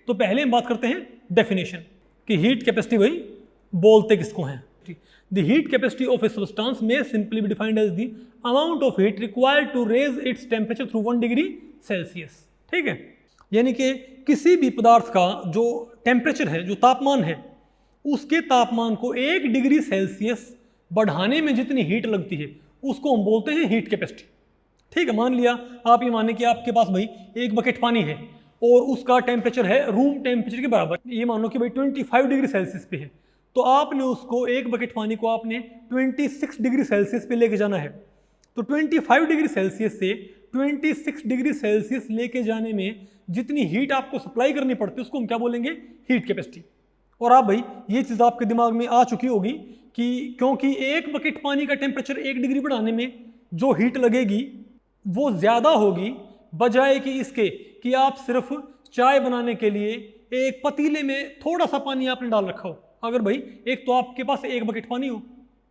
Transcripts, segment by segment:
तो पहले हम बात करते हैं डेफिनेशन कि हीट कैपेसिटी भाई बोलते किसको हैं। The heat capacity of a substance may simply be defined as the amount of heat required to raise its temperature through 1 degree Celsius. ठीक है, यानी कि किसी भी पदार्थ का जो टेम्परेचर है, जो तापमान है, उसके तापमान को 1 डिग्री सेल्सियस बढ़ाने में जितनी हीट लगती है उसको हम बोलते हैं हीट कैपेसिटी। ठीक है, मान लिया आप ये माने कि आपके पास भाई एक बकेट पानी है और उसका टेम्परेचर है रूम टेम्परेचर के बराबर, ये मान लो कि भाई 25 डिग्री सेल्सियस पे है, तो आपने उसको एक बकेट पानी को आपने 26 डिग्री सेल्सियस पे लेके जाना है। तो 25 डिग्री सेल्सियस से 26 डिग्री सेल्सियस लेके जाने में जितनी हीट आपको सप्लाई करनी पड़ती है उसको हम क्या बोलेंगे, हीट कैपेसिटी। और आप भाई ये चीज़ आपके दिमाग में आ चुकी होगी कि क्योंकि एक बकेट पानी का टेम्परेचर 1 डिग्री बढ़ाने में जो हीट लगेगी वो ज़्यादा होगी बजाय कि इसके कि आप सिर्फ चाय बनाने के लिए एक पतीले में थोड़ा सा पानी आपने डाल रखा हो। अगर भाई एक तो आपके पास एक बकेट पानी हो,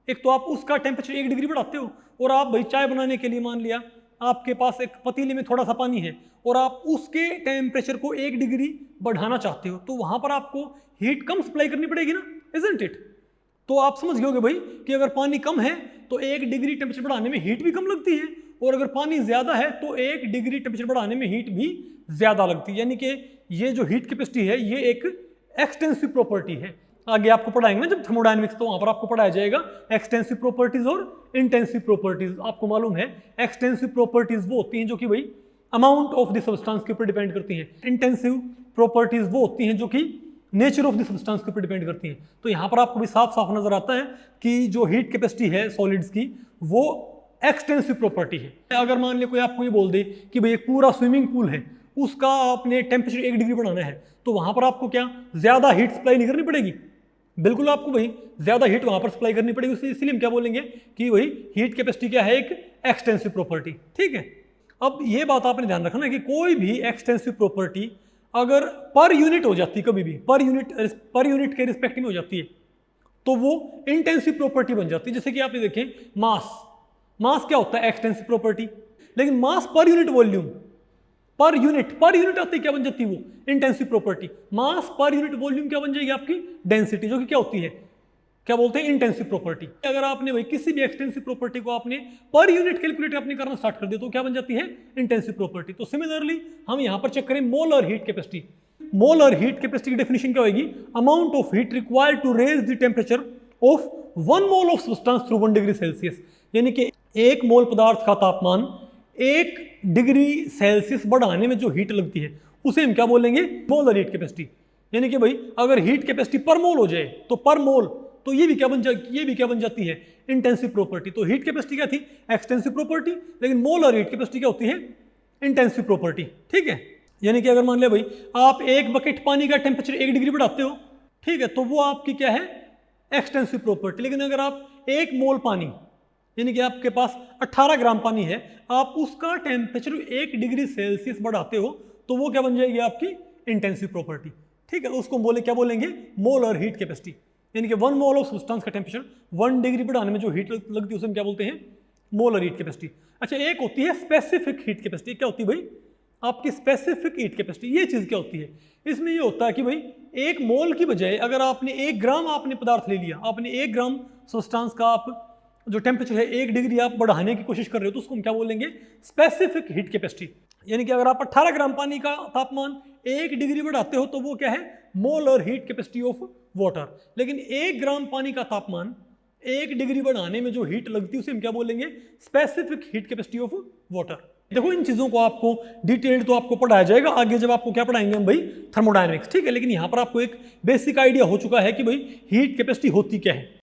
एक तो आप उसका टेम्परेचर 1 डिग्री बढ़ाते हो, और आप भाई चाय बनाने के लिए मान लिया आपके पास एक पतीले में थोड़ा सा पानी है और आप उसके टेम्परेचर को 1 डिग्री बढ़ाना चाहते हो, तो वहां पर आपको हीट कम सप्लाई करनी पड़ेगी ना, इजंट इट। तो आप समझ गए होगे भाई कि अगर पानी कम है तो 1 डिग्री टेम्परेचर बढ़ाने में हीट भी कम लगती है, और अगर पानी ज्यादा है तो 1 डिग्री टेम्परेचर बढ़ाने में हीट भी ज्यादा लगती है। यानी कि ये जो हीट कैपेसिटी है ये एक एक्सटेंसिव प्रॉपर्टी है। आगे आपको पढ़ाएंगे ना जब थर्मोडायनेमिक्स, तो वहां पर आपको पढ़ाया जाएगा एक्सटेंसिव प्रॉपर्टीज और इंटेंसिव प्रॉपर्टीज। आपको मालूम है एक्सटेंसिव प्रॉपर्टीज वो होती हैं जो कि भाई अमाउंट ऑफ द सब्सटेंस के ऊपर डिपेंड करती हैं, इंटेंसिव प्रॉपर्टीज वो होती हैं जो कि नेचर ऑफ द सब्सटेंस के ऊपर डिपेंड करती हैं। तो यहाँ पर आपको भी साफ साफ नजर आता है कि जो हीट कैपेसिटी है सॉलिड्स की वो एक्सटेंसिव प्रॉपर्टी है। अगर मान ले कोई आपको ये बोल दे कि भाई एक पूरा स्विमिंग पूल है, उसका आपने टेम्परेचर 1 डिग्री बढ़ाना है, तो वहां पर आपको क्या ज्यादा हीट सप्लाई नहीं करनी पड़ेगी, बिल्कुल आपको भाई ज्यादा हीट वहां पर सप्लाई करनी पड़ेगी। इसलिए हम क्या बोलेंगे कि भाई हीट कैपेसिटी क्या है, एक एक्सटेंसिव प्रॉपर्टी। ठीक है, अब ये बात आपने ध्यान रखना कि कोई भी एक्सटेंसिव प्रॉपर्टी अगर पर यूनिट हो जाती है, कभी भी पर यूनिट के रिस्पेक्ट में हो जाती है, तो वो इंटेंसिव प्रॉपर्टी बन जाती है। जैसे कि आप ये देखें मास क्या होता है, एक्सटेंसिव प्रॉपर्टी, लेकिन मास per unit volume, per unit आती है क्या बन जाती है, वो इंटेंसिव प्रॉपर्टी। मास पर यूनिट वॉल्यूम क्या बन जाएगी, आपकी डेंसिटी, जो कि क्या होती है, क्या बोलते हैं, इंटेंसिव प्रॉपर्टी। अगर आपने भाई किसी भी एक्सटेंसिव प्रॉपर्टी को आपने पर यूनिट कैलकुलेट अपने करना स्टार्ट कर दिया तो क्या बन जाती है, इंटेंसिव प्रॉपर्टी। तो सिमिलरली हम यहां पर चेक करें molar heat capacity. Molar heat capacity की डेफिनेशन क्या होगी, amount of heat required to raise the temperature of 1 mole of substance through 1 degree Celsius. यानी कि 1 मोल पदार्थ का तापमान 1 डिग्री सेल्सियस बढ़ाने में जो हीट लगती है उसे हम क्या बोलेंगे, मोलर हीट कैपेसिटी। यानी कि भाई अगर हीट कैपेसिटी पर मोल हो जाए तो पर मोल, तो ये भी क्या बन जाती है, इंटेंसिव प्रॉपर्टी। तो हीट कैपेसिटी क्या थी, एक्सटेंसिव प्रॉपर्टी, लेकिन मोलर हीट कैपेसिटी क्या होती है, इंटेंसिव प्रॉपर्टी। ठीक है, यानी कि अगर मान लिया भाई आप एक बकेट पानी का टेम्परेचर 1 डिग्री बढ़ाते हो, ठीक है, तो वो आपकी क्या है, एक्सटेंसिव प्रॉपर्टी। लेकिन अगर आप 1 मोल पानी, यानी कि आपके पास 18 ग्राम पानी है, आप उसका टेम्परेचर 1 डिग्री सेल्सियस बढ़ाते हो, तो वो क्या बन जाएगी, आपकी इंटेंसिव प्रॉपर्टी। ठीक है, तो उसको क्या बोलेंगे, मोलर हीट कैपेसिटी। यानी कि 1 मोल ऑफ सब्सटेंस का टेम्परेचर 1 डिग्री बढ़ाने में जो हीट लगती है उसे हम क्या बोलते हैं, मोलर हीट कैपेसिटी। अच्छा, एक होती है स्पेसिफिक हीट कैपेसिटी। क्या होती है भाई, आपकी स्पेसिफिक हीट कैपेसिटी। ये चीज क्या होती है, इसमें ये होता है कि भाई 1 मोल की बजाय अगर आपने 1 ग्राम आपने पदार्थ ले लिया, आपने 1 ग्राम सब्सटेंस का आप जो टेम्परेचर है 1 डिग्री आप बढ़ाने की कोशिश कर रहे हो, तो उसको हम क्या बोलेंगे, स्पेसिफिक हीट कैपेसिटी। यानी कि अगर आप 18 ग्राम पानी का तापमान 1 डिग्री बढ़ाते हो तो वो क्या है, molar heat capacity of water. लेकिन 1 ग्राम पानी का तापमान 1 डिग्री बढ़ाने में जो हीट लगती है उसे हम क्या बोलेंगे, specific heat capacity of water. देखो इन चीजों को आपको डिटेल्ड तो आपको पढ़ाया जाएगा आगे जब आपको क्या पढ़ाएंगे हम भाई, थर्मोडायनेमिक्स। ठीक है, लेकिन यहाँ पर आपको एक बेसिक आइडिया हो चुका है कि भाई हीट कैपेसिटी होती क्या है।